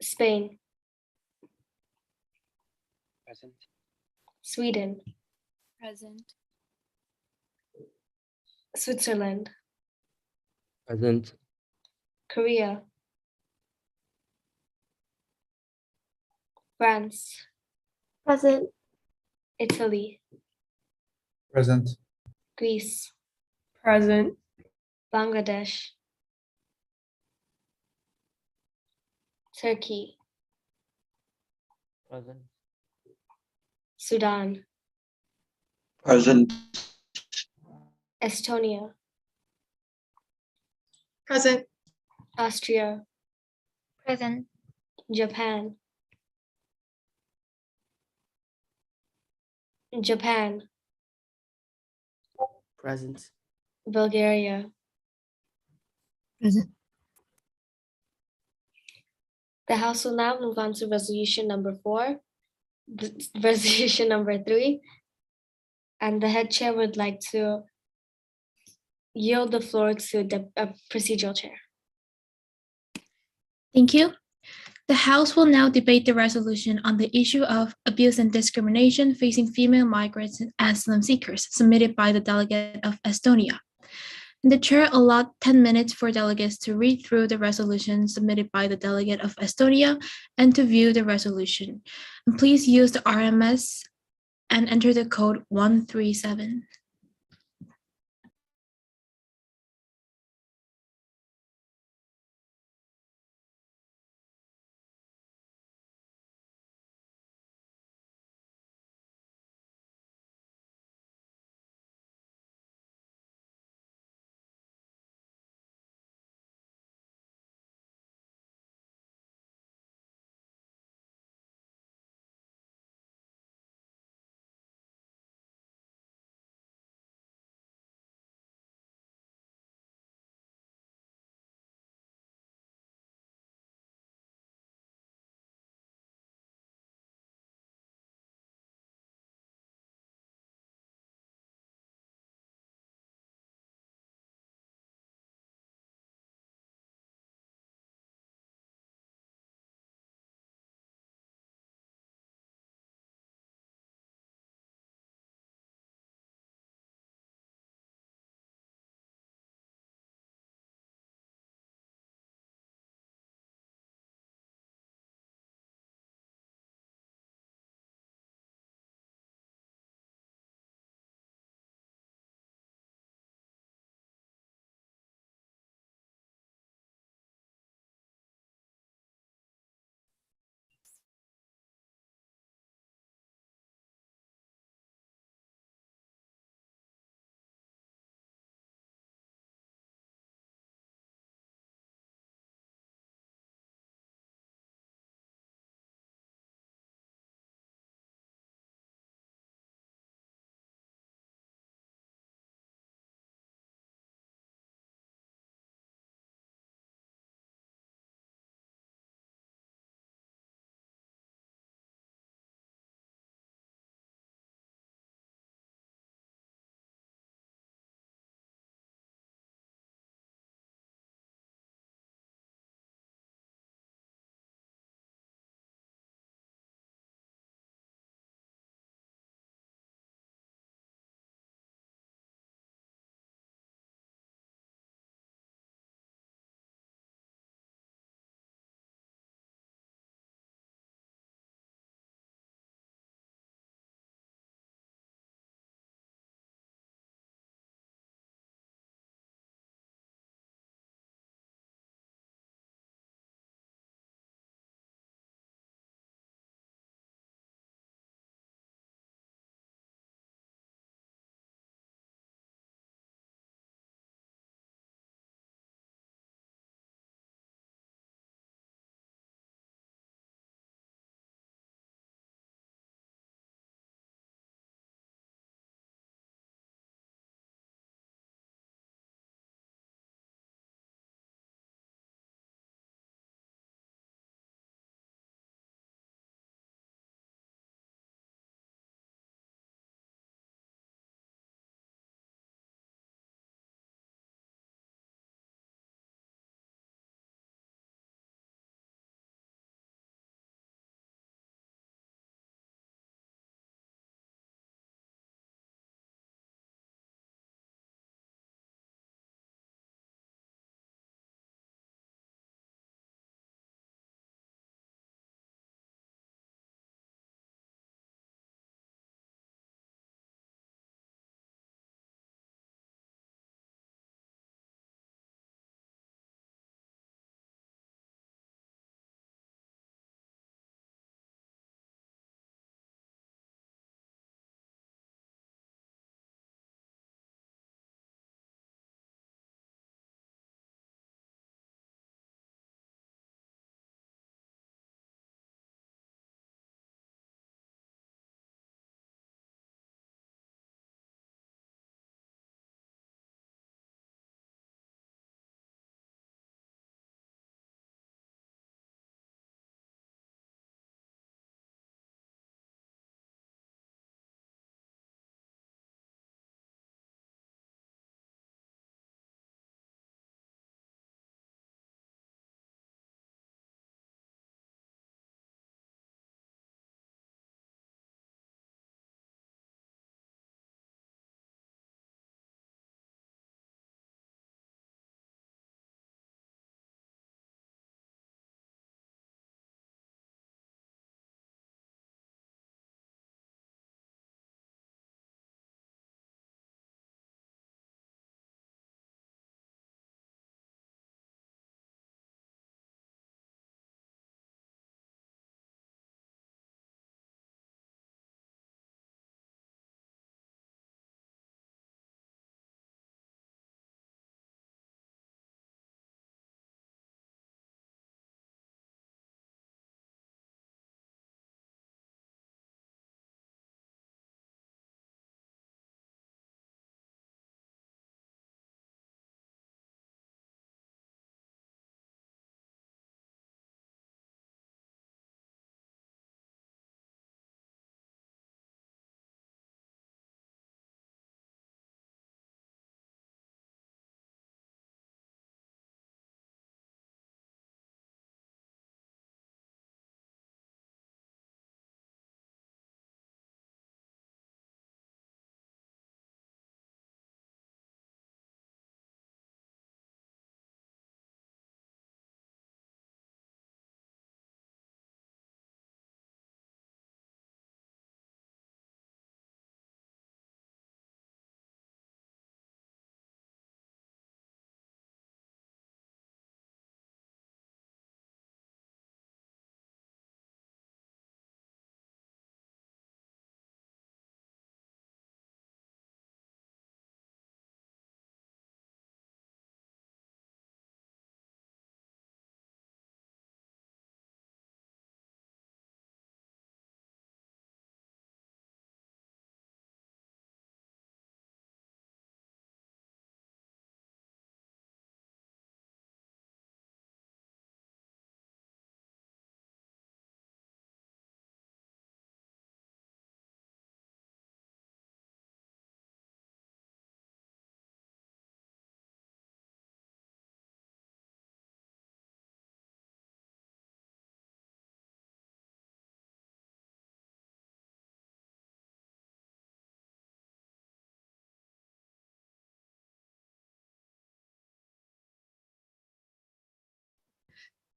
Spain, Present. Sweden, Present. Switzerland, Present. Korea, France, Present. Italy, Present. Greece, Present. Bangladesh, Turkey, Present. Sudan, Present. Estonia, Present. Austria, Present. Japan, Japan, Present. Bulgaria. Present. The House will now move on to resolution number 4, resolution number 3, and the head chair would like to yield the floor to the procedural chair. Thank you. The House will now debate the resolution on the issue of abuse and discrimination facing female migrants and asylum seekers submitted by the delegate of Estonia. And the chair allot 10 minutes for delegates to read through the resolution submitted by the delegate of Estonia and to view the resolution. And please use the RMS and enter the code 137.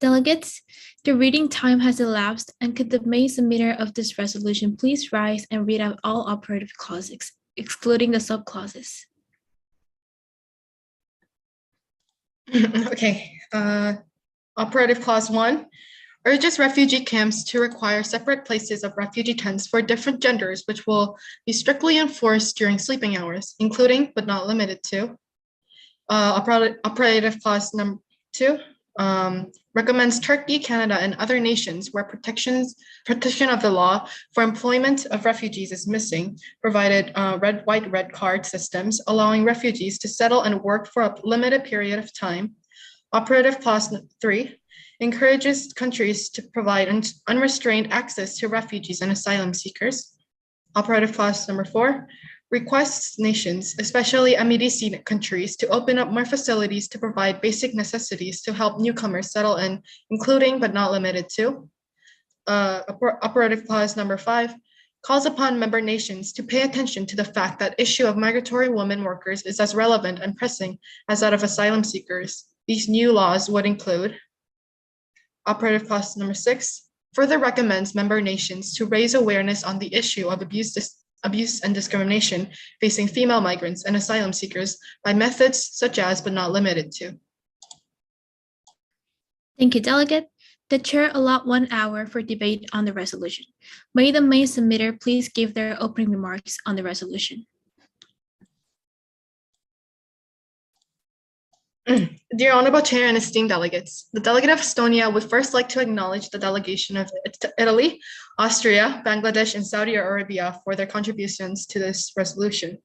Delegates, the reading time has elapsed, and could the main submitter of this resolution please rise and read out all operative clauses, excluding the subclauses? Okay. Operative Clause 1 urges refugee camps to require separate places of refugee tents for different genders, which will be strictly enforced during sleeping hours, including but not limited to. Operative Clause number 2 recommends Turkey, Canada, and other nations where protection of the law for employment of refugees is missing, provided red, white, red card systems, allowing refugees to settle and work for a limited period of time. Operative Clause 3 encourages countries to provide unrestrained access to refugees and asylum seekers. Operative Clause number 4 requests nations, especially MEDC countries, to open up more facilities to provide basic necessities to help newcomers settle in, including but not limited to. Operative Clause number 5 calls upon member nations to pay attention to the fact that issue of migratory women workers is as relevant and pressing as that of asylum seekers. These new laws would include. Operative Clause number 6 further recommends member nations to raise awareness on the issue of abuse and discrimination facing female migrants and asylum seekers by methods such as but not limited to. Thank you, Delegate. The chair allot 1 hour for debate on the resolution. May the main submitter please give their opening remarks on the resolution. Dear Honorable Chair and esteemed delegates, the delegate of Estonia would first like to acknowledge the delegation of Italy, Austria, Bangladesh, and Saudi Arabia for their contributions to this resolution.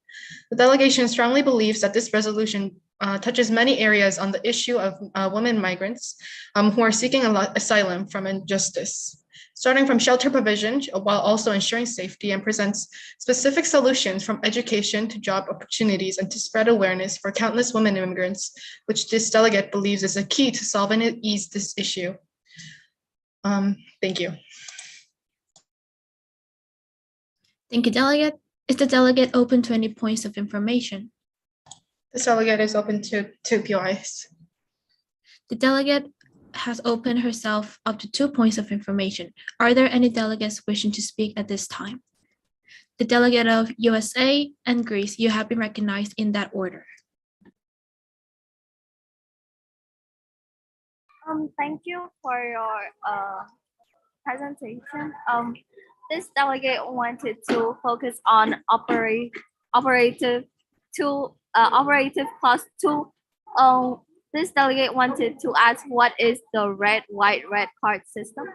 The delegation strongly believes that this resolution touches many areas on the issue of women migrants who are seeking asylum from injustice, starting from shelter provision while also ensuring safety, and presents specific solutions from education to job opportunities and to spread awareness for countless women immigrants, which this delegate believes is a key to solve and ease this issue. Thank you. Thank you, Delegate. Is the delegate open to any points of information? This delegate is open to 2 POIs. The delegate has opened herself up to 2 points of information. Are there any delegates wishing to speak at this time? The delegate of USA and Greece, you have been recognized in that order. Thank you for your presentation. This delegate wanted to focus on operative clause 2. This delegate wanted to ask what is the red, white, red card system?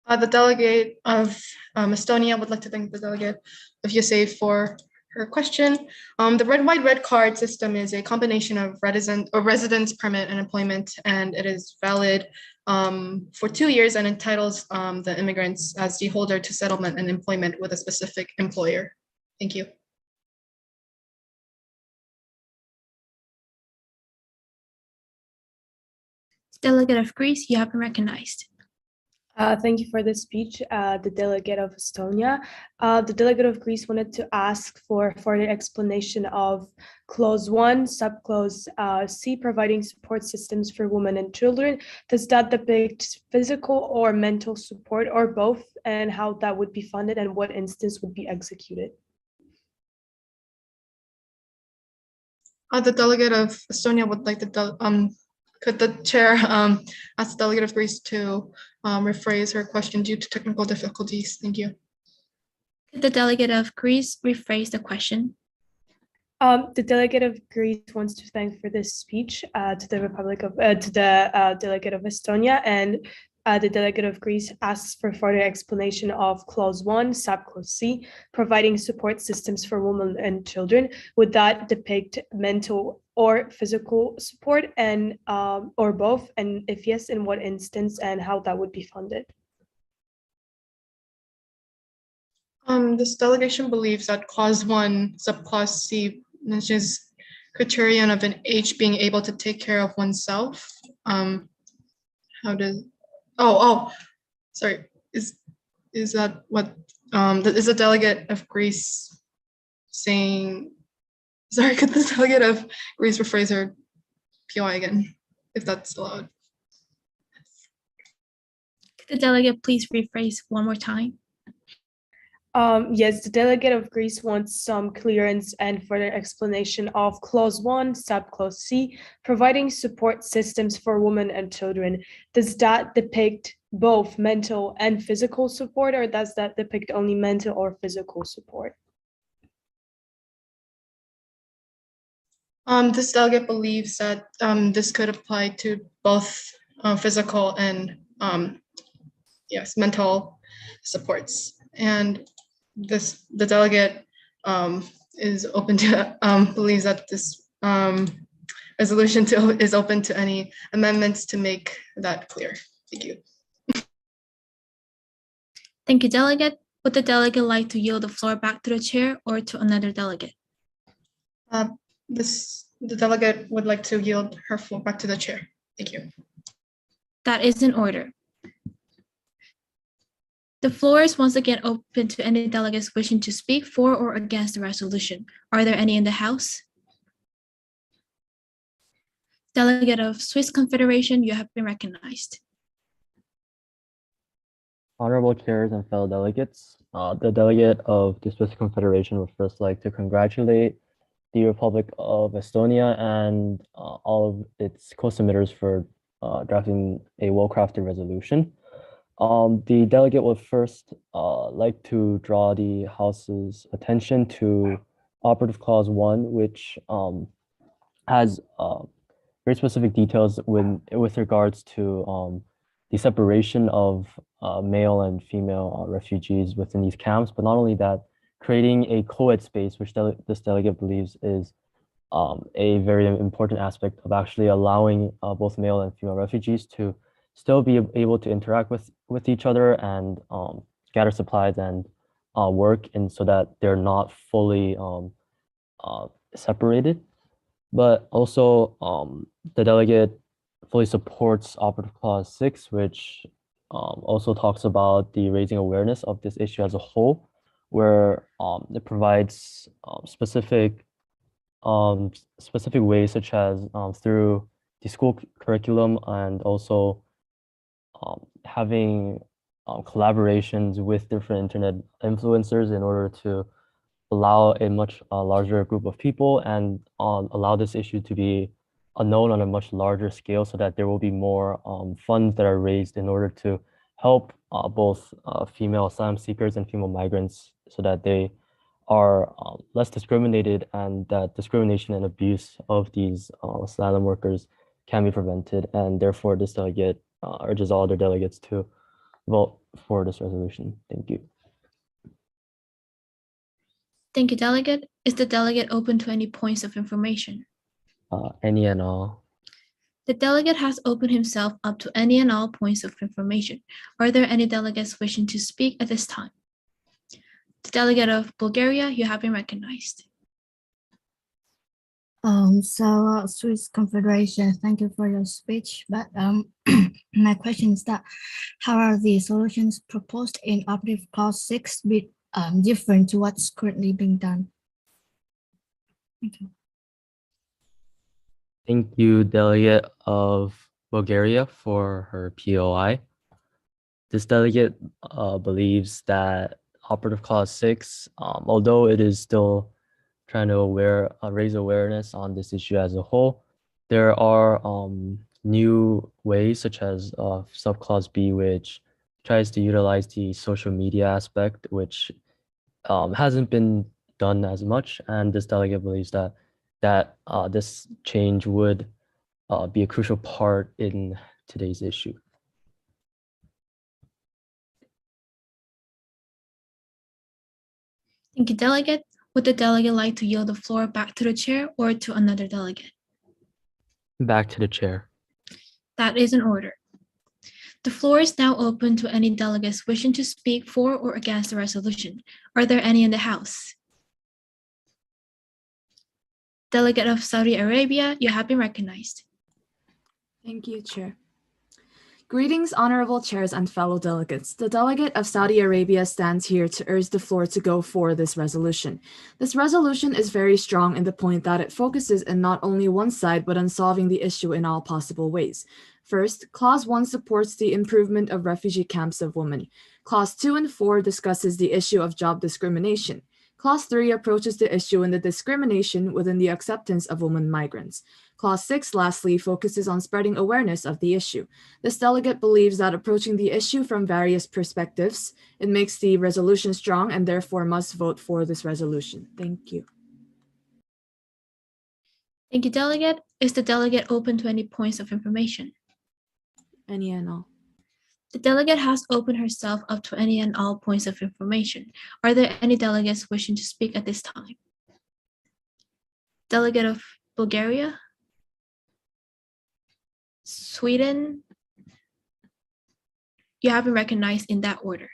The delegate of Estonia would like to thank the delegate of USA for her question. The red, white, red card system is a combination of residence permit and employment, and it is valid for 2 years and entitles the immigrants as the holder to settlement and employment with a specific employer. Thank you. Delegate of Greece, you have been recognized. Thank you for the speech, the delegate of Estonia. The delegate of Greece wanted to ask for further explanation of Clause 1, Subclause C, providing support systems for women and children. Does that depict physical or mental support or both, and how that would be funded and what instance would be executed? The delegate of Estonia would like to could the chair ask the delegate of Greece to rephrase her question due to technical difficulties? Thank you. Could the delegate of Greece rephrase the question? The delegate of Greece wants to thank for this speech to the delegate of Estonia, and the delegate of Greece asks for further explanation of Clause 1, Subclause C, providing support systems for women and children. Would that depict mental or physical support, and or both? And if yes, in what instance and how that would be funded? This delegation believes that Clause 1, Subclause C mentions criterion of an age being able to take care of oneself. Sorry. Is that what is the delegate of Greece saying? Sorry, could the delegate of Greece rephrase her POI again, if that's allowed. Could the delegate please rephrase one more time? Yes, the delegate of Greece wants some clearance and further explanation of Clause 1, Subclause C, providing support systems for women and children. Does that depict both mental and physical support, or does that depict only mental or physical support? This delegate believes that this could apply to both physical and yes, mental supports. And the delegate is open to believes that this resolution is open to any amendments to make that clear. Thank you. Thank you, delegate. Would the delegate like to yield the floor back to the chair or to another delegate? The delegate would like to yield her floor back to the chair. Thank you. That is in order. The floor is once again open to any delegates wishing to speak for or against the resolution. Are there any in the House? Delegate of Swiss Confederation, you have been recognized. Honorable chairs and fellow delegates, the delegate of the Swiss Confederation would first like to congratulate the Republic of Estonia and all of its co-submitters for drafting a well-crafted resolution. The delegate would first like to draw the House's attention to Operative Clause 1, which has very specific details with regards to the separation of male and female refugees within these camps. But not only that, creating a co-ed space, which this delegate believes is a very important aspect of actually allowing both male and female refugees to still be able to interact with each other and gather supplies and work, and so that they're not fully separated. But also the delegate fully supports Operative Clause 6, which also talks about the raising awareness of this issue as a whole, where it provides specific ways, such as through the school curriculum, and also having collaborations with different internet influencers in order to allow a much larger group of people and allow this issue to be known on a much larger scale, so that there will be more funds that are raised in order to help both female asylum seekers and female migrants, so that they are less discriminated, and that discrimination and abuse of these asylum workers can be prevented. And therefore, this delegate urges all other delegates to vote for this resolution. Thank you. Thank you, delegate. Is the delegate open to any points of information? Any and all. The delegate has opened himself up to any and all points of information. Are there any delegates wishing to speak at this time? The delegate of Bulgaria, you have been recognized. Swiss Confederation, thank you for your speech. But my question is that how are the solutions proposed in Operative Clause 6 different to what's currently being done? Thank you. Thank you, delegate of Bulgaria, for her POI. This delegate believes that Operative Clause 6, although it is still trying to raise awareness on this issue as a whole, there are new ways, such as Subclause B, which tries to utilize the social media aspect, which hasn't been done as much. And this delegate believes that this change would be a crucial part in today's issue. Thank you, delegate. Would the delegate like to yield the floor back to the chair or to another delegate? Back to the chair. That is in order. The floor is now open to any delegates wishing to speak for or against the resolution. Are there any in the House? Delegate of Saudi Arabia, you have been recognized. Thank you, Chair. Greetings, honorable chairs and fellow delegates. The delegate of Saudi Arabia stands here to urge the floor to go for this resolution. This resolution is very strong in the point that it focuses in not only one side, but on solving the issue in all possible ways. First, Clause 1 supports the improvement of refugee camps of women. Clause 2 and 4 discusses the issue of job discrimination. Clause 3 approaches the issue in the discrimination within the acceptance of women migrants. Clause 6, lastly, focuses on spreading awareness of the issue. This delegate believes that approaching the issue from various perspectives, it makes the resolution strong and therefore must vote for this resolution. Thank you. Thank you, delegate. Is the delegate open to any points of information? Any and all. The delegate has opened herself up to any and all points of information. Are there any delegates wishing to speak at this time? Delegate of Bulgaria? Sweden? You have been recognized in that order.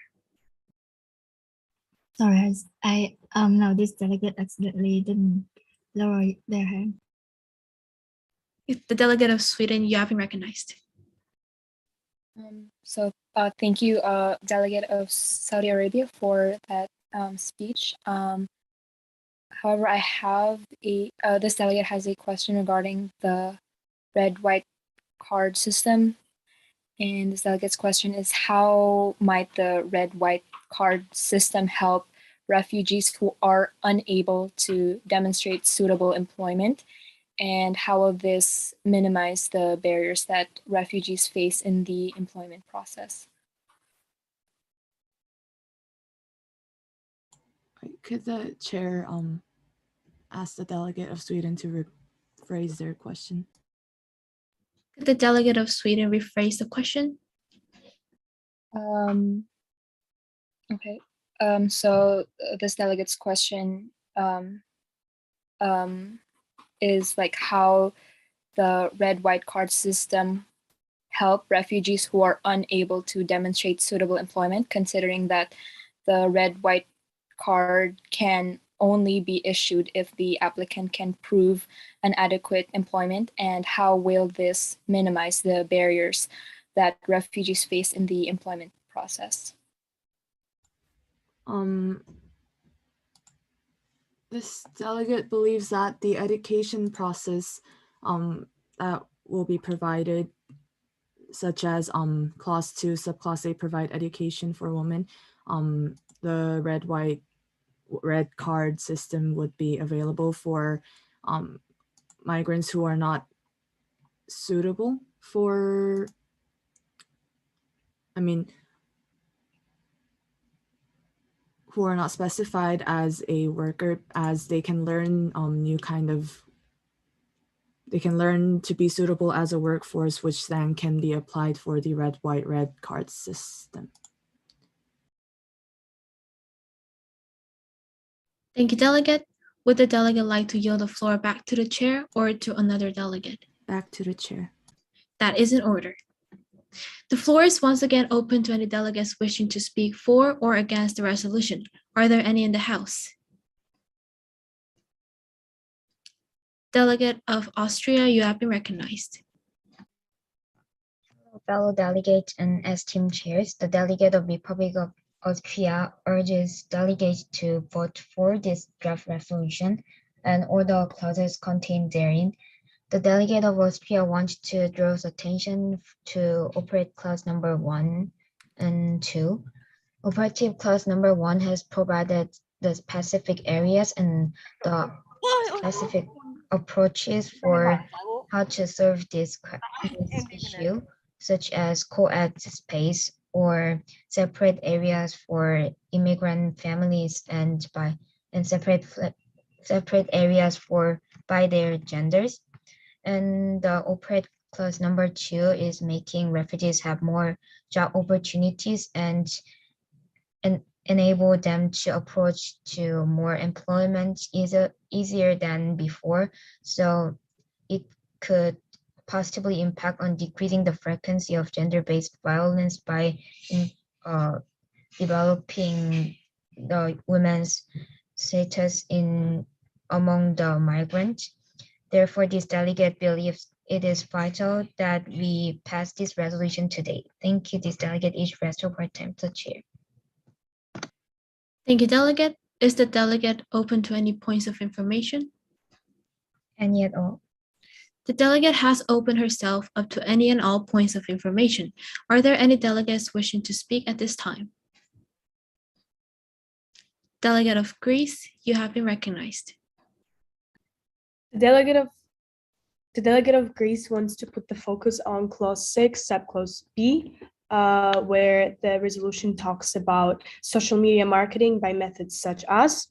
Sorry, no, this delegate accidentally didn't lower their hand. The delegate of Sweden, you have been recognized. Thank you, delegate of Saudi Arabia, for that speech. However, I have this delegate has a question regarding the red-white card system. And this delegate's question is, how might the red-white card system help refugees who are unable to demonstrate suitable employment? And how will this minimize the barriers that refugees face in the employment process? Could the chair ask the delegate of Sweden to rephrase their question? Could the delegate of Sweden rephrase the question? Okay. So this delegate's question is like how the red-white card system help refugees who are unable to demonstrate suitable employment, considering that the red-white card can only be issued if the applicant can prove an adequate employment, and how will this minimize the barriers that refugees face in the employment process? This delegate believes that the education process that will be provided, such as Clause 2, Subclause A, provide education for women, the red card system would be available for migrants who are not suitable for, who are not specified as a worker, as they can learn they can learn to be suitable as a workforce, which then can be applied for the red card system. Thank you, delegate. Would the delegate like to yield the floor back to the chair or to another delegate? Back to the chair. That is in order. The floor is once again open to any delegates wishing to speak for or against the resolution. Are there any in the House? Delegate of Austria, you have been recognized. Fellow delegates and esteemed chairs, the delegate of Republic of Austria urges delegates to vote for this draft resolution and all the clauses contained therein. The delegate of Austria wants to draw attention to Operative Clause number 1 and 2. Operative Clause number 1 has provided the specific areas and the specific approaches for how to solve this issue, such as co-ed space or separate areas for immigrant families and separate areas for by their genders. And the Operative Clause number 2 is making refugees have more job opportunities and enable them to approach to more employment easier than before. So it could positively impact on decreasing the frequency of gender-based violence by developing the women's status among the migrants. Therefore, this delegate believes it is vital that we pass this resolution today. Thank you. This delegate is restored part-time to chair. Thank you, delegate. Is the delegate open to any points of information? Any at all? The delegate has opened herself up to any and all points of information. Are there any delegates wishing to speak at this time? Delegate of Greece, you have been recognized. The delegate of Greece wants to put the focus on clause 6, subclause B, where the resolution talks about social media marketing by methods such as.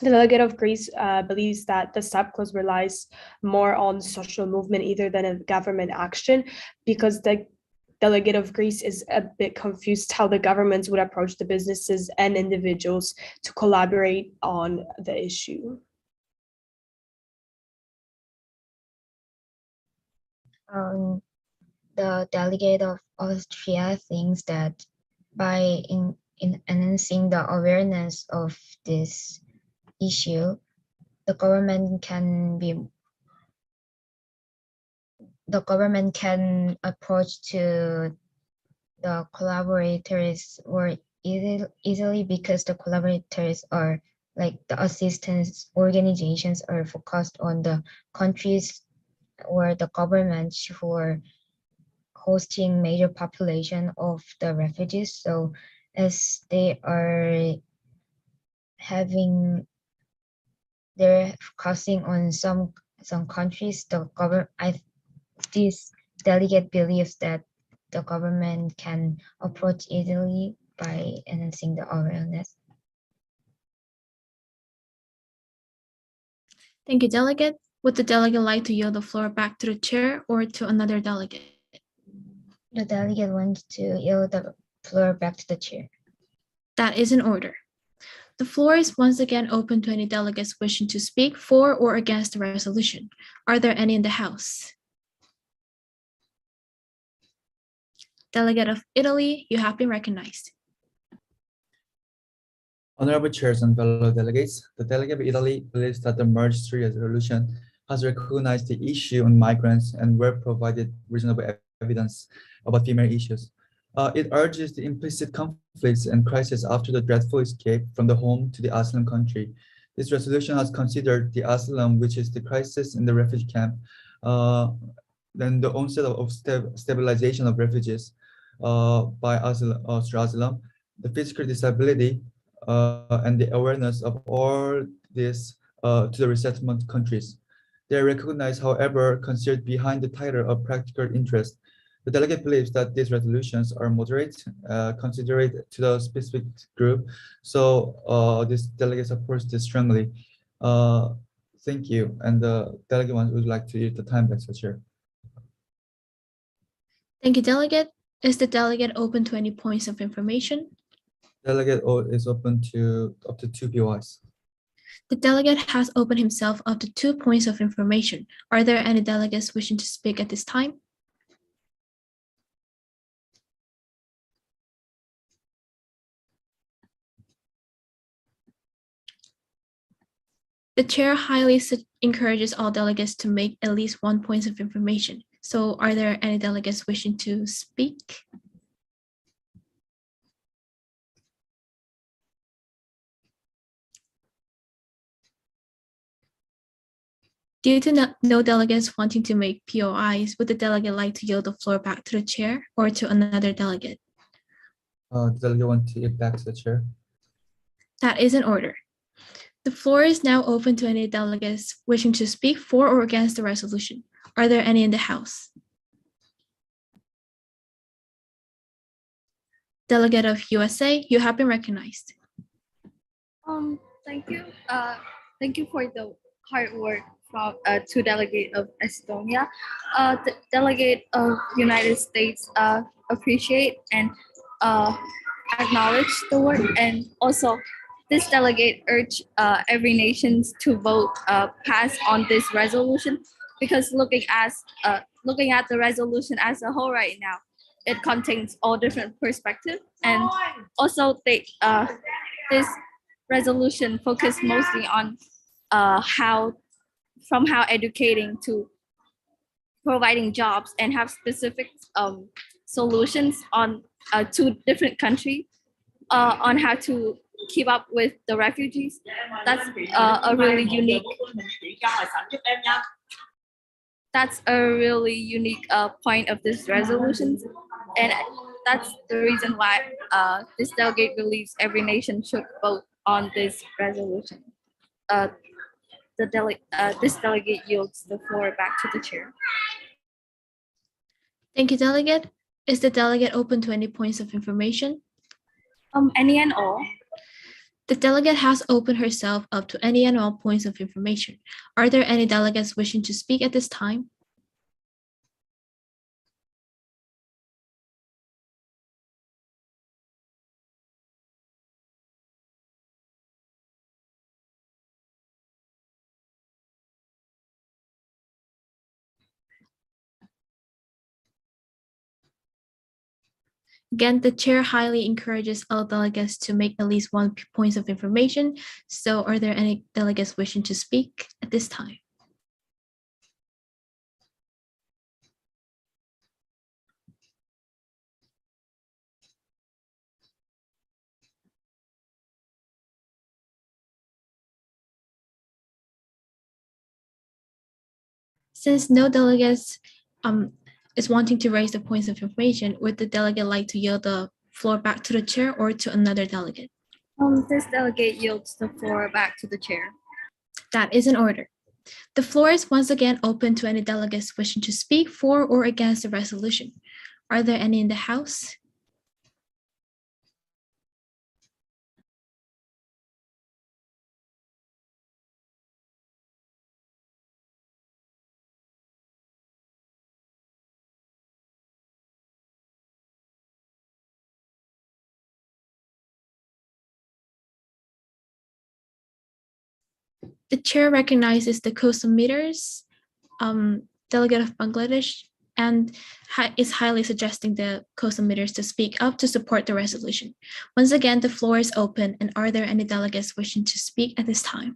The delegate of Greece believes that the subclause relies more on social movement either than a government action, because the delegate of Greece is a bit confused how the governments would approach the businesses and individuals to collaborate on the issue. The delegate of Austria thinks that by enhancing the awareness of this issue, the government can approach to the collaborators more easily, because the collaborators are like the assistance organizations are focused on the countries or the governments who are hosting major population of the refugees. So as they're focusing on some countries, this delegate believes that the government can approach easily by enhancing the awareness. Thank you, delegate. Would the delegate like to yield the floor back to the chair or to another delegate? The delegate wants to yield the floor back to the chair. That is in order. The floor is once again open to any delegates wishing to speak for or against the resolution. Are there any in the House? Delegate of Italy, you have been recognized. Honorable chairs and fellow delegates, the delegate of Italy believes that the merged resolution has recognized the issue on migrants and were provided reasonable evidence about female issues. It urges the implicit conflicts and crisis after the dreadful escape from the home to the asylum country. This resolution has considered the asylum, which is the crisis in the refugee camp, then the onset of stabilization of refugees by asylum, the physical disability, and the awareness of all this to the resettlement countries. They are recognized, however, considered behind the title of practical interest. The delegate believes that these resolutions are moderate, considerate to the specific group. So this delegate supports this strongly. Thank you. And the delegate would like to use the time back to chair. Thank you, delegate. Is the delegate open to any points of information? Delegate is open to up to 2 POIs. The delegate has opened himself up to 2 points of information. Are there any delegates wishing to speak at this time? The chair highly encourages all delegates to make at least 1 point of information. So are there any delegates wishing to speak? Due to no delegates wanting to make POIs, would the delegate like to yield the floor back to the chair or to another delegate? The delegate wants to yield back to the chair. That is in order. The floor is now open to any delegates wishing to speak for or against the resolution. Are there any in the House? Delegate of USA, you have been recognized. Thank you. Thank you for the hard work from to delegate of Estonia. The delegate of United States appreciate and acknowledge the work, and also this delegate urge every nation to vote pass on this resolution, because looking at the resolution as a whole right now, it contains all different perspectives, and also this resolution focus mostly on how educating to providing jobs and have specific solutions on two different countries on how to keep up with the refugees. That's a really unique. That's a really unique point of this resolution, and that's the reason why this delegate believes every nation should vote on this resolution. This delegate yields the floor back to the chair. Thank you, delegate. Is the delegate open to any points of information? Any and all. The delegate has opened herself up to any and all points of information. Are there any delegates wishing to speak at this time? Again, the chair highly encourages all delegates to make at least one point of information. So are there any delegates wishing to speak at this time? Since no delegates is wanting to raise the points of information, would the delegate like to yield the floor back to the chair or to another delegate? This delegate yields the floor back to the chair. That is in order. The floor is once again open to any delegates wishing to speak for or against the resolution. Are there any in the House? The chair recognizes the co-submitters, delegate of Bangladesh, and is highly suggesting the co-submitters to speak up to support the resolution. Once again, the floor is open, and are there any delegates wishing to speak at this time?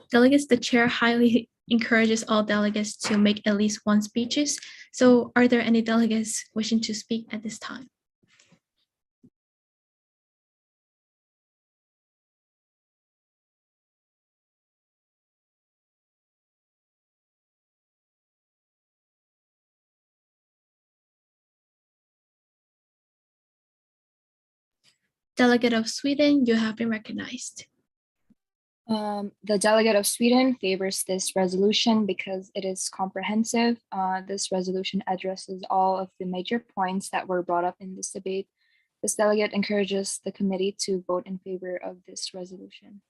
Delegates, the chair highly encourages all delegates to make at least one speeches. So are there any delegates wishing to speak at this time? Delegate of Sweden, you have been recognized. The delegate of Sweden favors this resolution because it is comprehensive. This resolution addresses all of the major points that were brought up in this debate. This delegate encourages the committee to vote in favor of this resolution.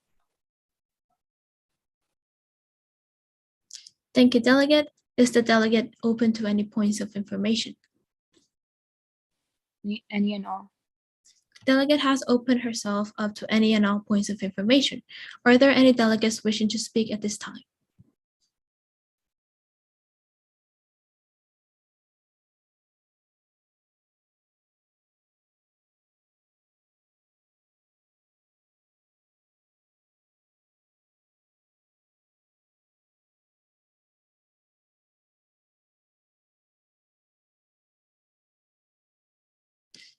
Thank you, delegate. Is the delegate open to any points of information? Any and all. Delegate has opened herself up to any and all points of information. Are there any delegates wishing to speak at this time?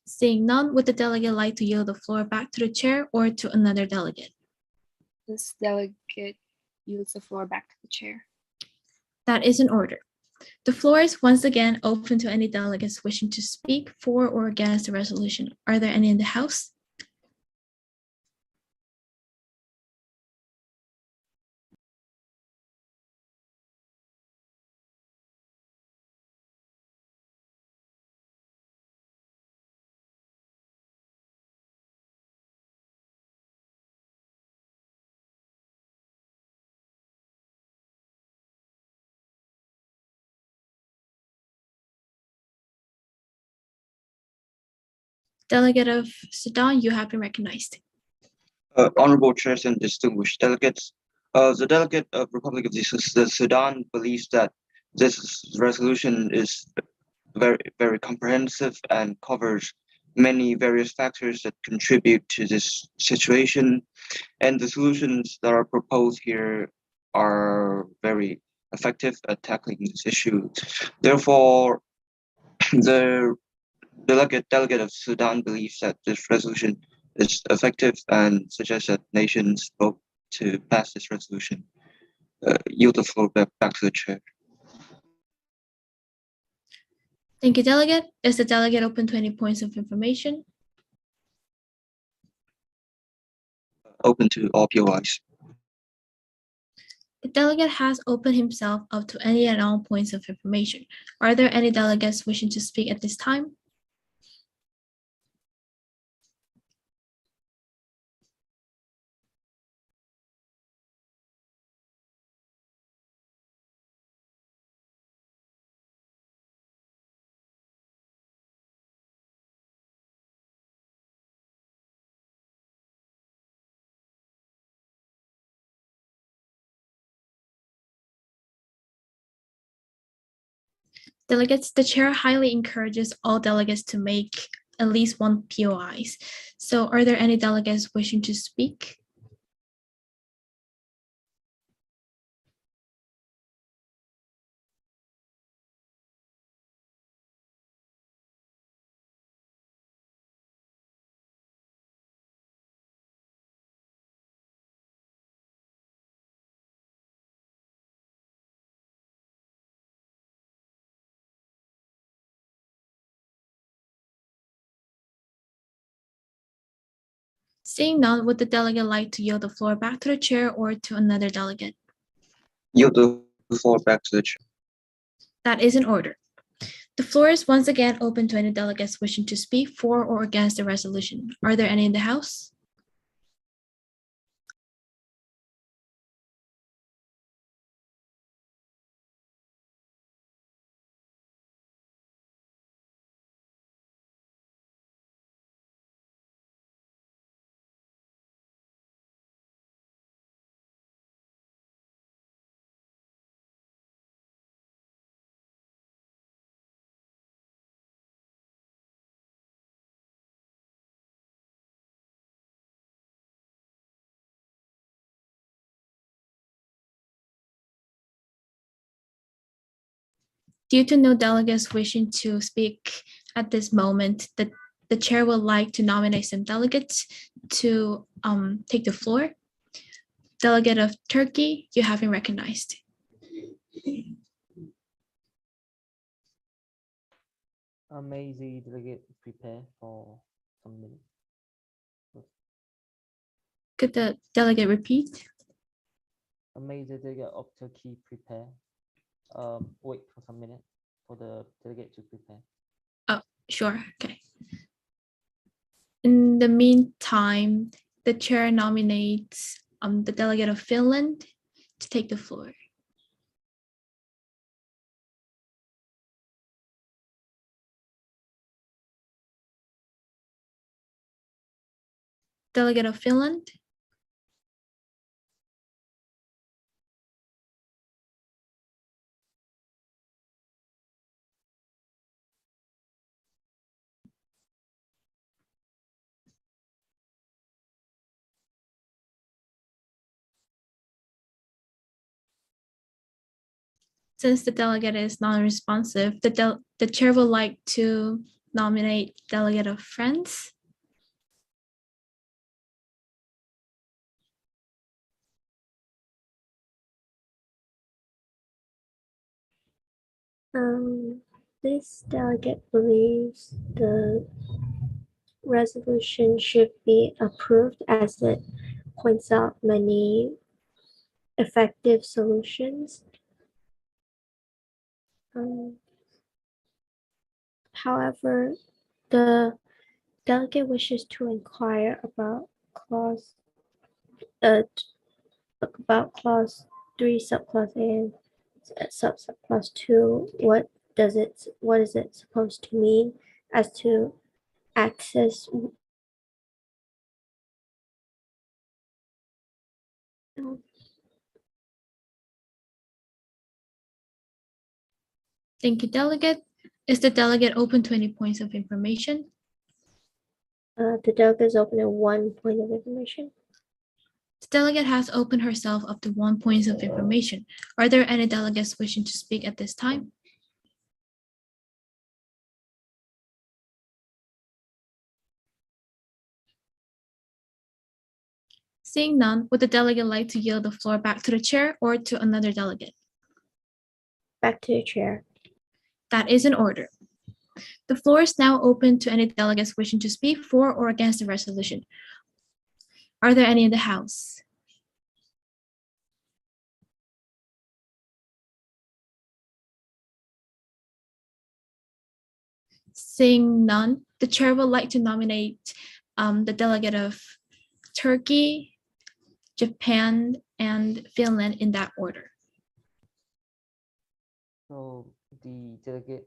Seeing none, would the delegate like to yield the floor back to the chair or to another delegate? This delegate yields the floor back to the chair. That is in order. The floor is once again open to any delegates wishing to speak for or against the resolution. Are there any in the House? Delegate of Sudan, you have been recognized. Honorable chairs and distinguished delegates, the delegate of Republic of the Sudan believes that this resolution is very comprehensive and covers many various factors that contribute to this situation, and the solutions that are proposed here are very effective at tackling this issue. Therefore, the delegate of Sudan believes that this resolution is effective and suggests that nations vote to pass this resolution. Yield the floor back to the chair. Thank you, Delegate. Is the delegate open to any points of information? Open to all POIs. The delegate has opened himself up to any and all points of information. Are there any delegates wishing to speak at this time? Delegates, the chair highly encourages all delegates to make at least one POIs. So are there any delegates wishing to speak? Seeing none, would the delegate like to yield the floor back to the chair or to another delegate? Yield the floor back to the chair. That is in order. The floor is once again open to any delegates wishing to speak for or against the resolution. Are there any in the House? Due to no delegates wishing to speak at this moment, the chair would like to nominate some delegates to take the floor. Delegate of Turkey, you have been recognized. May the delegate prepare for some minutes? Could the delegate repeat? May the delegate of Turkey prepare? Wait for some minutes for the delegate to prepare. Oh, sure, okay. In the meantime, the chair nominates the delegate of Finland to take the floor. Delegate of Finland. Since the delegate is non-responsive, the chair would like to nominate delegate of France. This delegate believes the resolution should be approved as it points out many effective solutions. However, the delegate wishes to inquire about clause 3, subclause A and subclause 2. What is it supposed to mean as to access. Thank you, delegate. Is the delegate open to any points of information? The delegate is open to 1 point of information. The delegate has opened herself up to 1 point of information. Are there any delegates wishing to speak at this time? Seeing none, would the delegate like to yield the floor back to the chair or to another delegate? Back to the chair. That is in order. The floor is now open to any delegates wishing to speak for or against the resolution. Are there any in the House? Seeing none, the chair would like to nominate the delegate of Turkey, Japan, and Finland in that order. So the delegate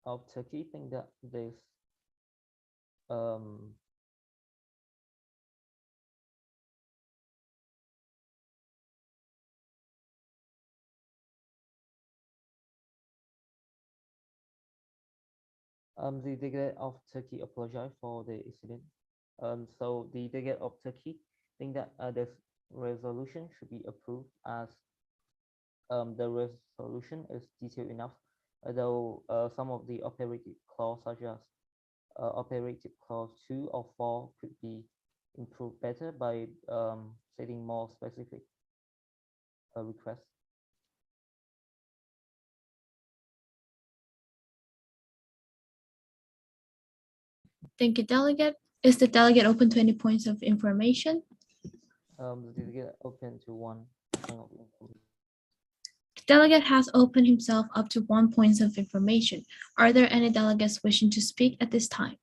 of Turkey think that this the delegate of Turkey apologize for the incident. So the delegate of Turkey think that this resolution should be approved as the resolution is detailed enough, although some of the operative clause such as operative clause 2 or 4 could be improved better by setting more specific requests. Thank you, delegate. Is the delegate open to any points of information? The delegate open to 1 point of information. The delegate has opened himself up to 1 point of information. Are there any delegates wishing to speak at this time?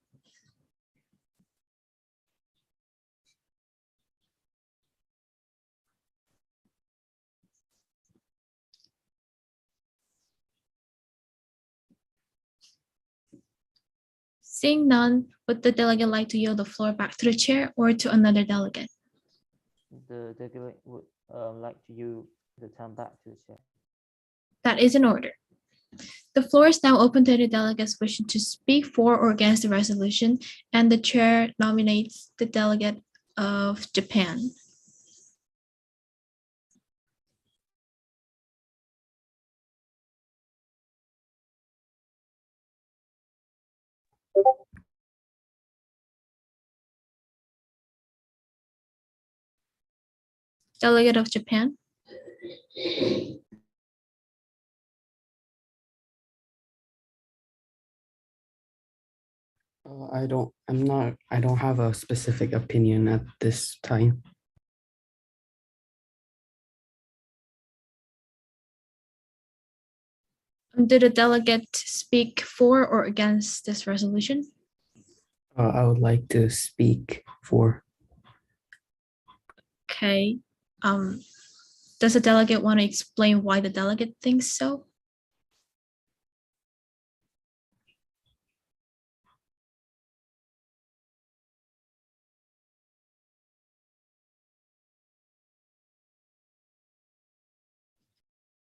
Seeing none, would the delegate like to yield the floor back to the chair or to another delegate? The delegate would like to yield the time back to the chair. That is in order. The floor is now open to any delegates wishing to speak for or against the resolution, and the chair nominates the delegate of Japan. Delegate of Japan. I don't have a specific opinion at this time. Did the delegate speak for or against this resolution? I would like to speak for. Okay. Does the delegate want to explain why the delegate thinks so?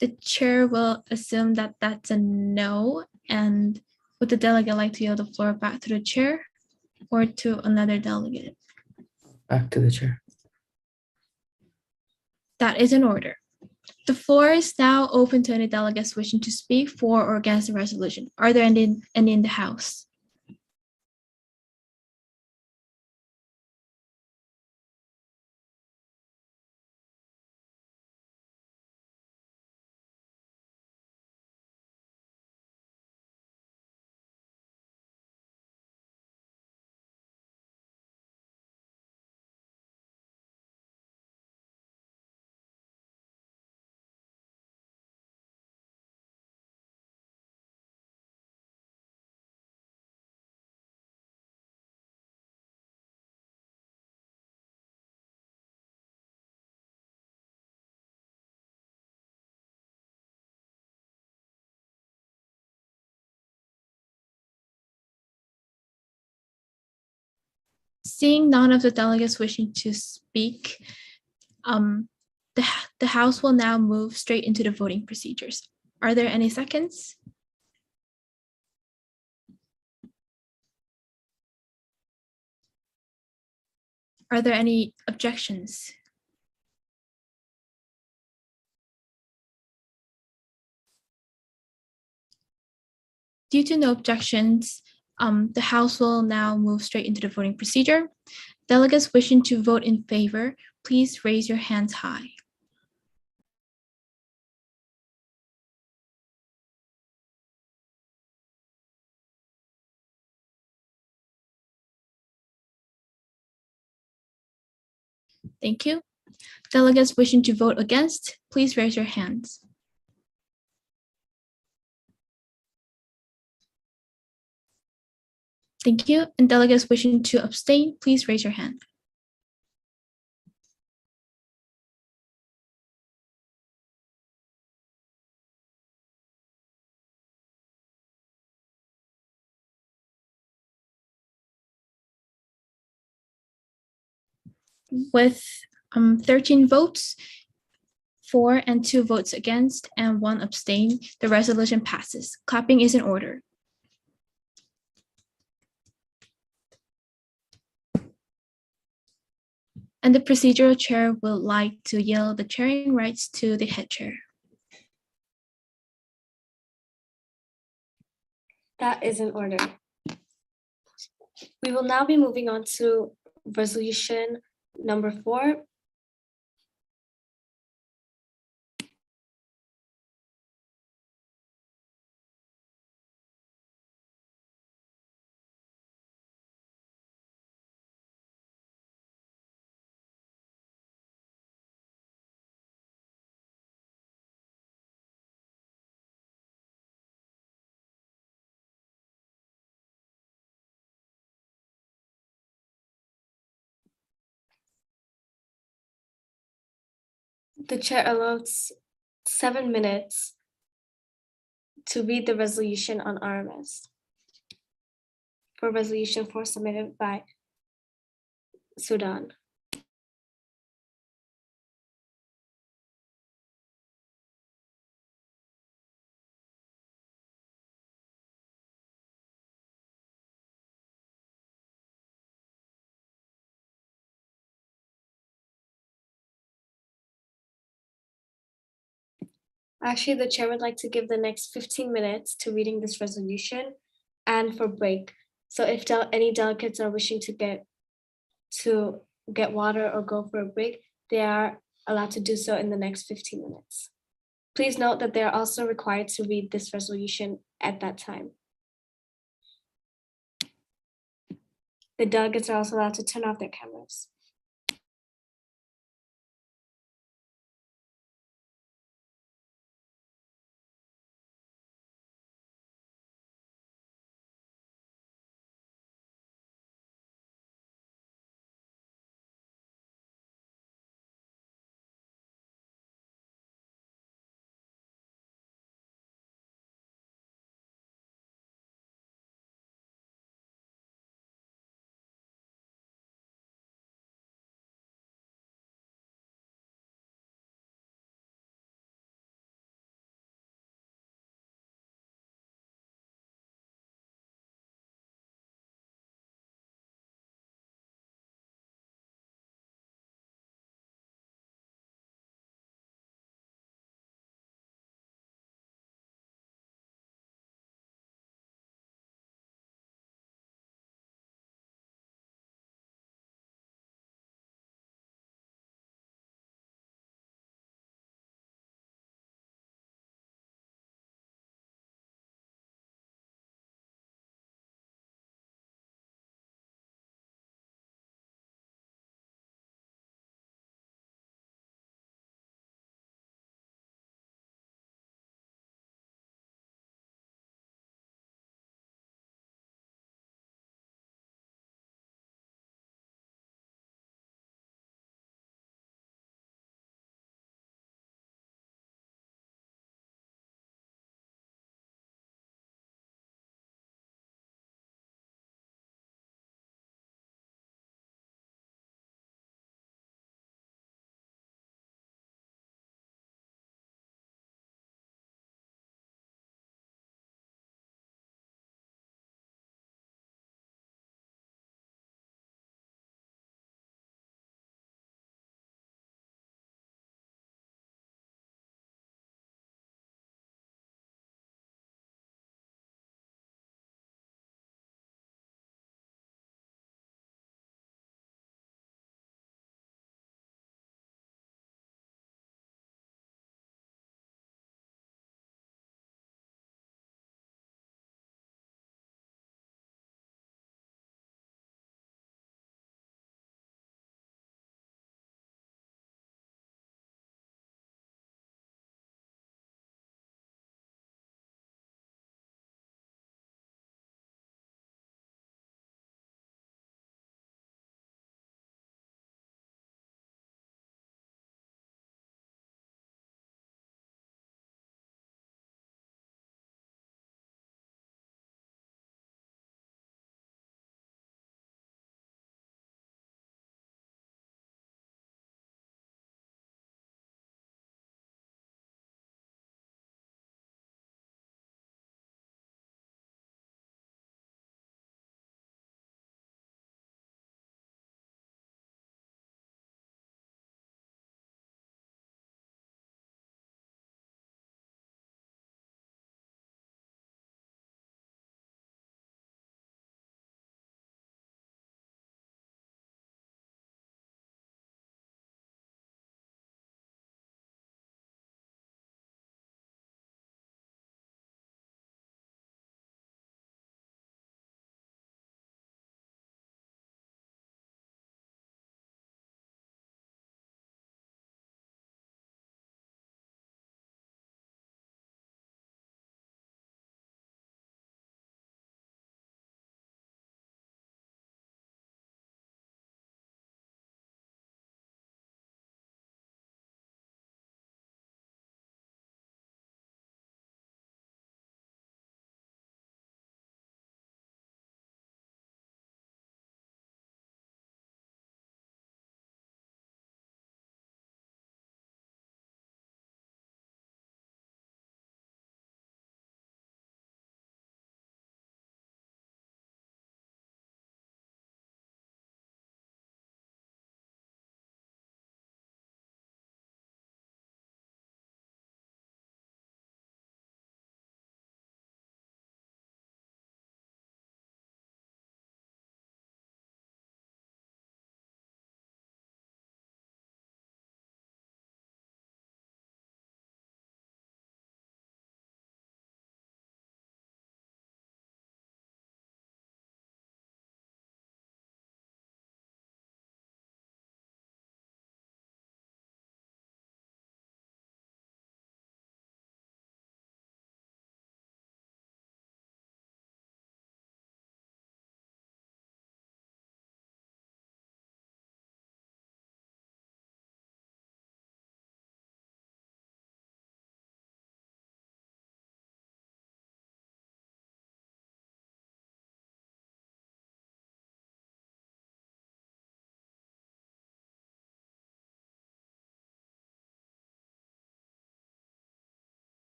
The chair will assume that that's a no, and would the delegate like to yield the floor back to the chair or to another delegate? Back to the chair. That is in order. The floor is now open to any delegates wishing to speak for or against the resolution. Are there any in the House? Seeing none of the delegates wishing to speak, the House will now move straight into the voting procedures. Are there any seconds? Are there any objections? Due to no objections, the House will now move straight into the voting procedure. Delegates wishing to vote in favor, please raise your hands high. Thank you. Delegates wishing to vote against, please raise your hands. Thank you. And delegates wishing to abstain, please raise your hand. With 13 votes for and 2 votes against and 1 abstain, the resolution passes. Clapping is in order. And the procedural chair would like to yield the chairing rights to the head chair. That is in order. We will now be moving on to resolution number 4. The chair allows 7 minutes to read the resolution on RMS for resolution 4 submitted by Sudan. Actually, the chair would like to give the next 15 minutes to reading this resolution and for break. So if any delegates are wishing to get water or go for a break, they are allowed to do so in the next 15 minutes. Please note that they are also required to read this resolution at that time. The delegates are also allowed to turn off their cameras.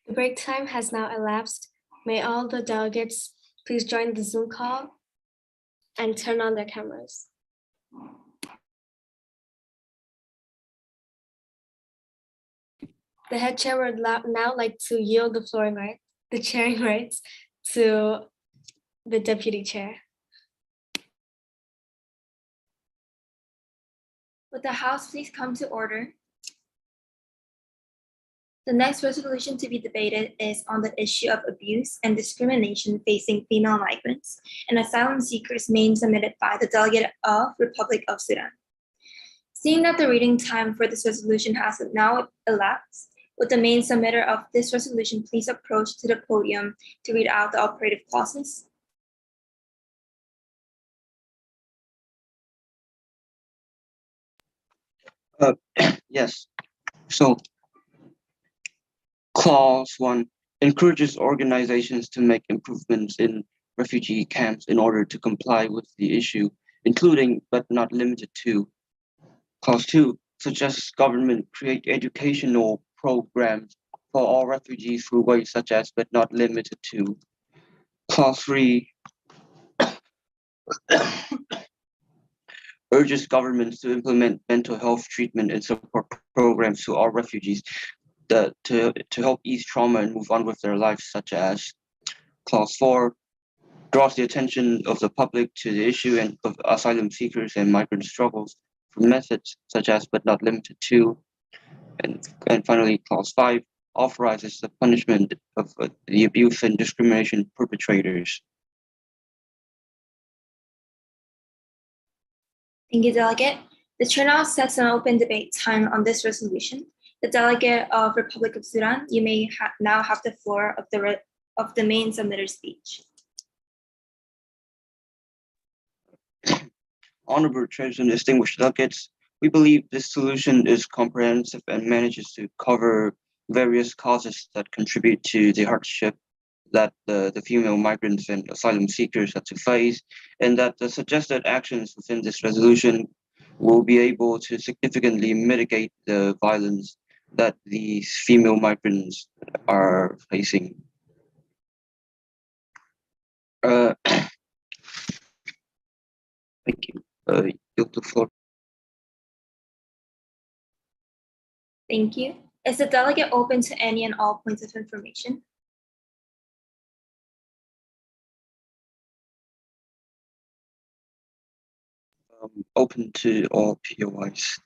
The break time has now elapsed. May all the delegates please join the Zoom call and turn on their cameras. The head chair would now like to yield the chairing rights to the deputy chair. Would the House please come to order? The next resolution to be debated is on the issue of abuse and discrimination facing female migrants and asylum seekers name submitted by the delegate of Republic of Sudan. Seeing that the reading time for this resolution has now elapsed, would the main submitter of this resolution please approach to the podium to read out the operative clauses? Yes. So Clause 1 encourages organizations to make improvements in refugee camps in order to comply with the issue, including but not limited to. Clause 2 suggests government create educational programs for all refugees through ways such as but not limited to. Clause 3 urges governments to implement mental health treatment and support programs to all refugees to help ease trauma and move on with their lives, such as. Clause 4 draws the attention of the public to the issue and of asylum seekers and migrant struggles through methods such as but not limited to. And finally, Clause 5 authorizes the punishment of the abuse and discrimination perpetrators. Thank you, Delegate. The chair now sets an open debate time on this resolution. The delegate of Republic of Sudan, you may now have the floor of the main submitter's speech. Honorable chairs and distinguished delegates, we believe this solution is comprehensive and manages to cover various causes that contribute to the hardship that the female migrants and asylum seekers have to face, and that the suggested actions within this resolution will be able to significantly mitigate the violence that these female migrants are facing. Thank you. Yield the floor. Thank you. Is the delegate open to any and all points of information? Open to all POIs.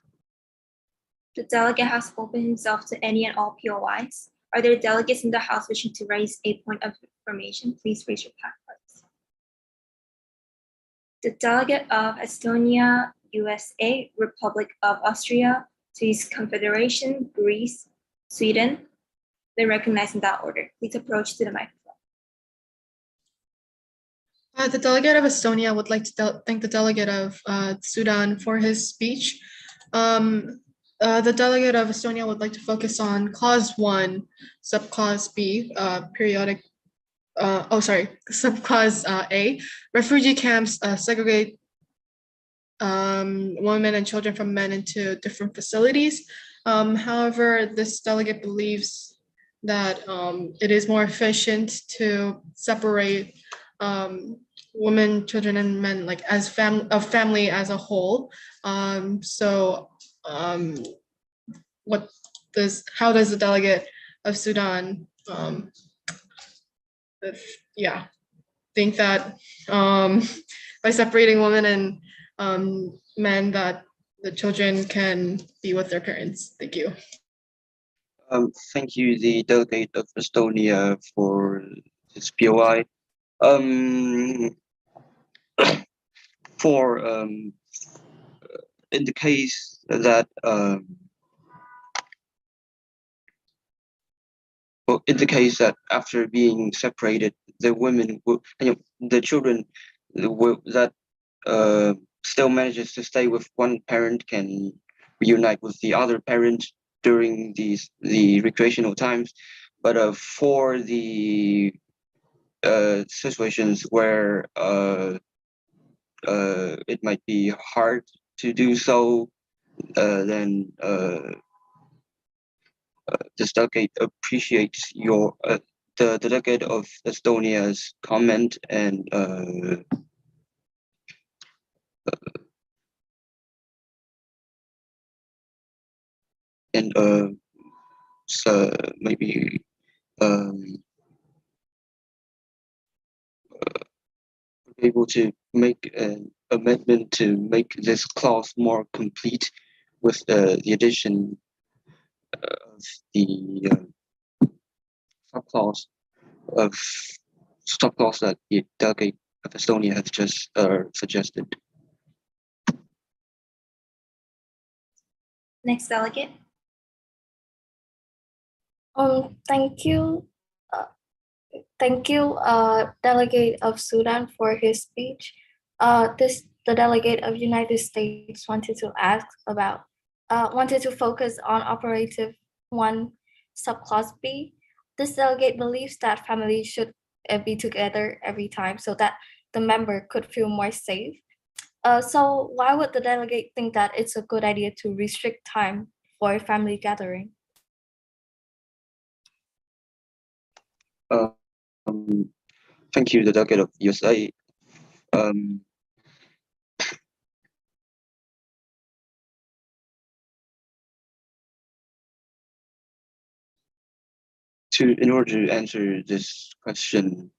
The delegate has opened himself to any and all POIs. Are there delegates in the House wishing to raise a point of information? Please raise your platforms. The delegate of Estonia, USA, Republic of Austria, Swiss Confederation, Greece, Sweden, been recognized in that order. Please approach to the microphone. The delegate of Estonia would like to thank the delegate of Sudan for his speech. The delegate of Estonia would like to focus on Clause 1, Subclause B, Subclause A. Refugee camps segregate women and children from men into different facilities. However, this delegate believes that it is more efficient to separate women, children, and men like as family as a whole. How does the delegate of Sudan think that by separating women and men that the children can be with their parents? Thank you. Thank you, the delegate of Estonia, for this POI. In the case that after being separated, the women the children that still manages to stay with one parent can reunite with the other parent during the recreational times, but for the situations where it might be hard to do so, then this delegate appreciates the delegate of Estonia's comment and so maybe able to make an amendment to make this clause more complete with the addition of the subclause of subclause that the delegate of Estonia has just suggested. Next delegate. Thank you. Thank you, delegate of Sudan for his speech. The delegate of United States wanted to focus on operative 1 subclause B. This delegate believes that families should be together every time so that the member could feel more safe. So why would the delegate think that it's a good idea to restrict time for family gathering? Thank you, the delegate of USA. In order to answer this question,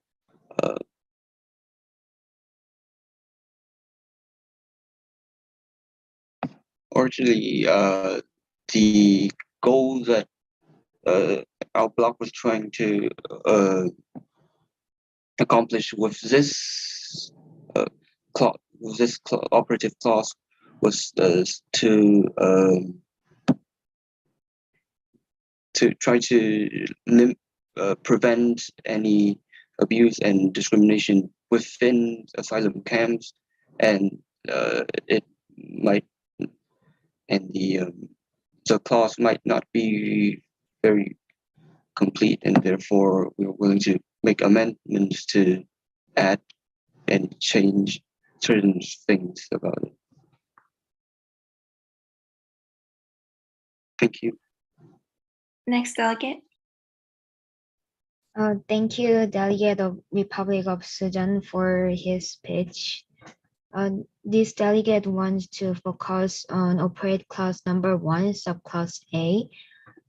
originally, the goal that our bloc was trying to accomplish with this operative clause was to try to prevent any abuse and discrimination within asylum camps, and it might and the clause might not be very complete, and therefore we are willing to make amendments to add and change certain things about it. Thank you. Next delegate. Thank you, delegate of Republic of Sudan for his speech. This delegate wants to focus on operate clause number 1, subclause A.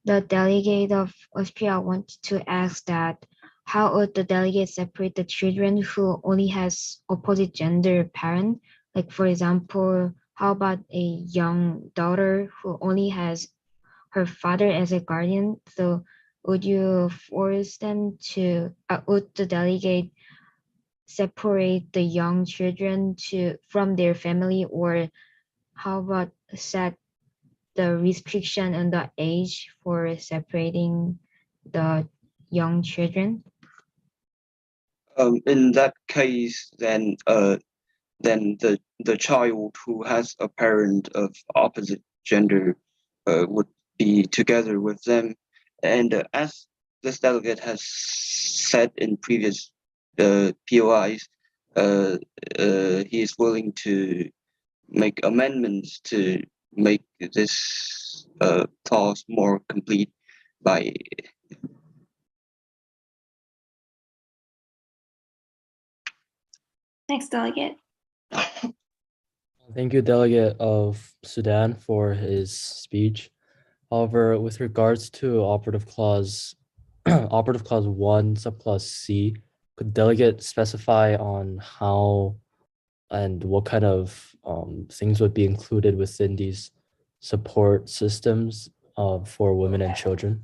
The delegate of Austria wants to ask that how would the delegate separate the children who only has opposite gender parent? Like, for example, how about a young daughter who only has her father as a guardian? So would you force them to, would the delegate separate the young children from their family, or how about set the restriction on the age for separating the young children? In that case, then the child who has a parent of opposite gender would be together with them, and as this delegate has said in previous POIs, he is willing to make amendments to make this clause more complete by Next delegate. Thank you, delegate of Sudan, for his speech. However, with regards to operative clause, operative clause 1, subclause C, could delegate specify on how and what kind of things would be included within these support systems for women and children?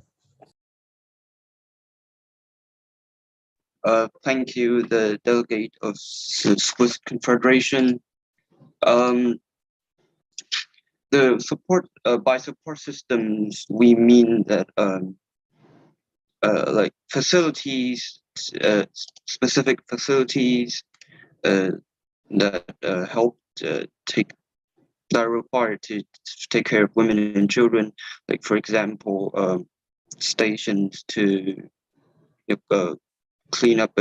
Thank you, the delegate of Swiss Confederation. The support by support systems, we mean that like facilities, specific facilities that help that are required to take care of women and children. Like, for example, stations to clean up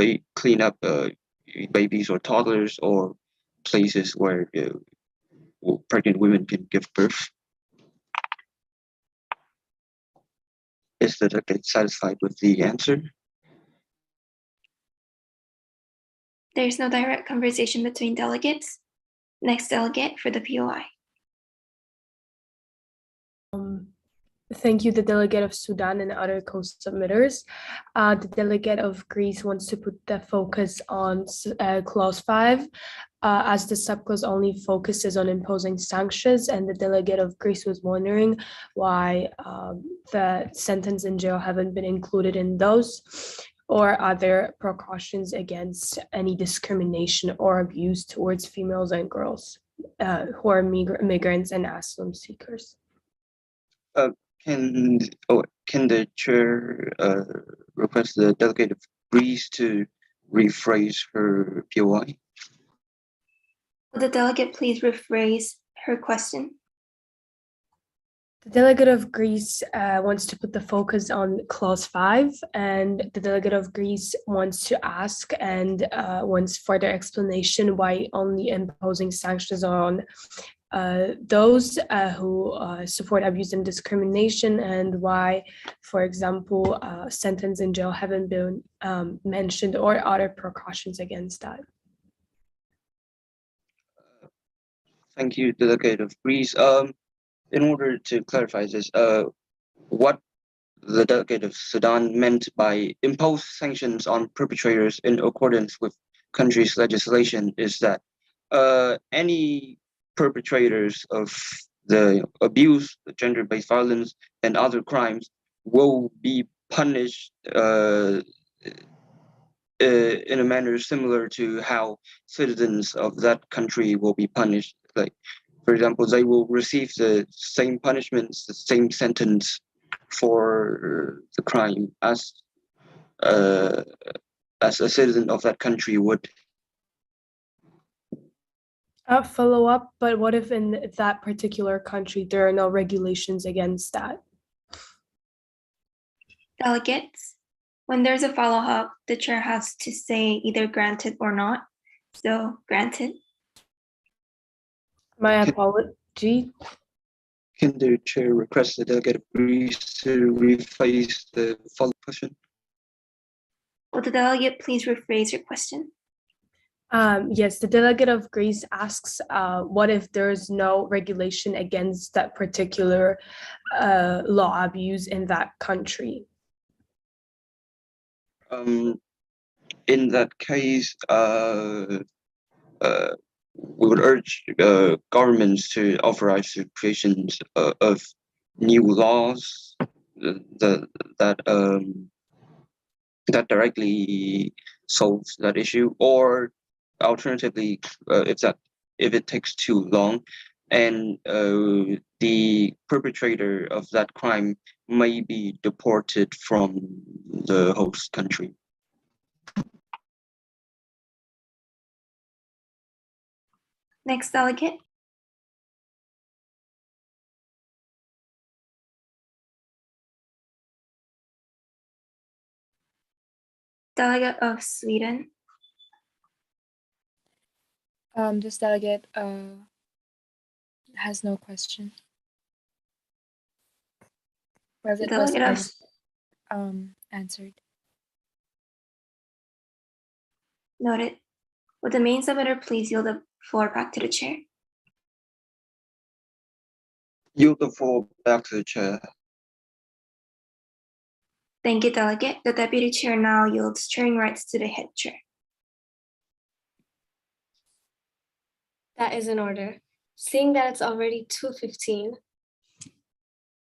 babies or toddlers, or places where pregnant women can give birth. Is the delegate satisfied with the answer? There's no direct conversation between delegates. Next delegate for the POI. Thank you, the delegate of Sudan and other co-submitters. The delegate of Greece wants to put the focus on clause 5, as the subclause only focuses on imposing sanctions, and the delegate of Greece was wondering why the sentence in jail haven't been included in those, or other precautions against any discrimination or abuse towards females and girls who are migrants and asylum seekers. Can the chair request the delegate of Greece to rephrase her POI? Will the delegate please rephrase her question? The delegate of Greece wants to put the focus on clause 5, and the delegate of Greece wants to ask and wants further explanation why only imposing sanctions on those who support abuse and discrimination, and why, for example, sentence in jail haven't been mentioned, or other precautions against that. Thank you, delegate of Greece. In order to clarify this, what the delegate of Sudan meant by impose sanctions on perpetrators in accordance with country's legislation is that any perpetrators of the abuse, the gender-based violence, and other crimes will be punished in a manner similar to how citizens of that country will be punished. Like, for example, they will receive the same punishments, the same sentence for the crime as a citizen of that country would. Follow up, but what if in that particular country there are no regulations against that? Delegates, when there's a follow-up, the chair has to say either granted or not. So granted. My apology. Can the chair request the delegate of Greece to rephrase the following question? Will the delegate please rephrase your question? Yes, the delegate of Greece asks, what if there's no regulation against that particular law abuse in that country? In that case, we would urge governments to authorize the creation of new laws that directly solves that issue, or alternatively, if it takes too long, and the perpetrator of that crime may be deported from the host country. Next delegate. Delegate of Sweden. This delegate has no question. Whereas it was answered. Noted. Would the main submitter please yield the floor back to the chair? Yield the floor back to the chair. Thank you, delegate. The deputy chair now yields chairing rights to the head chair. That is in order. Seeing that it's already 2:15,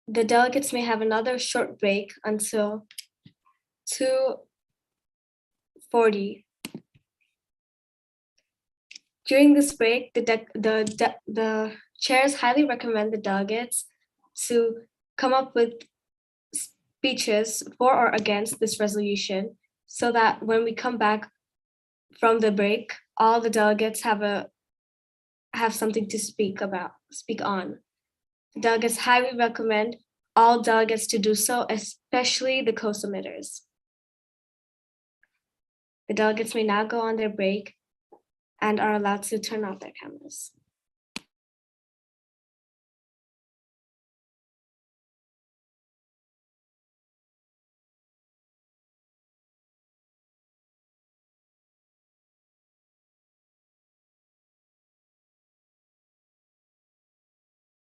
the delegates may have another short break until 2:40. During this break, the chairs highly recommend the delegates to come up with speeches for or against this resolution, so that when we come back from the break, all the delegates have something to speak on. The delegates highly recommend all delegates to do so, especially the co-submitters. The delegates may now go on their break and are allowed to turn off their cameras.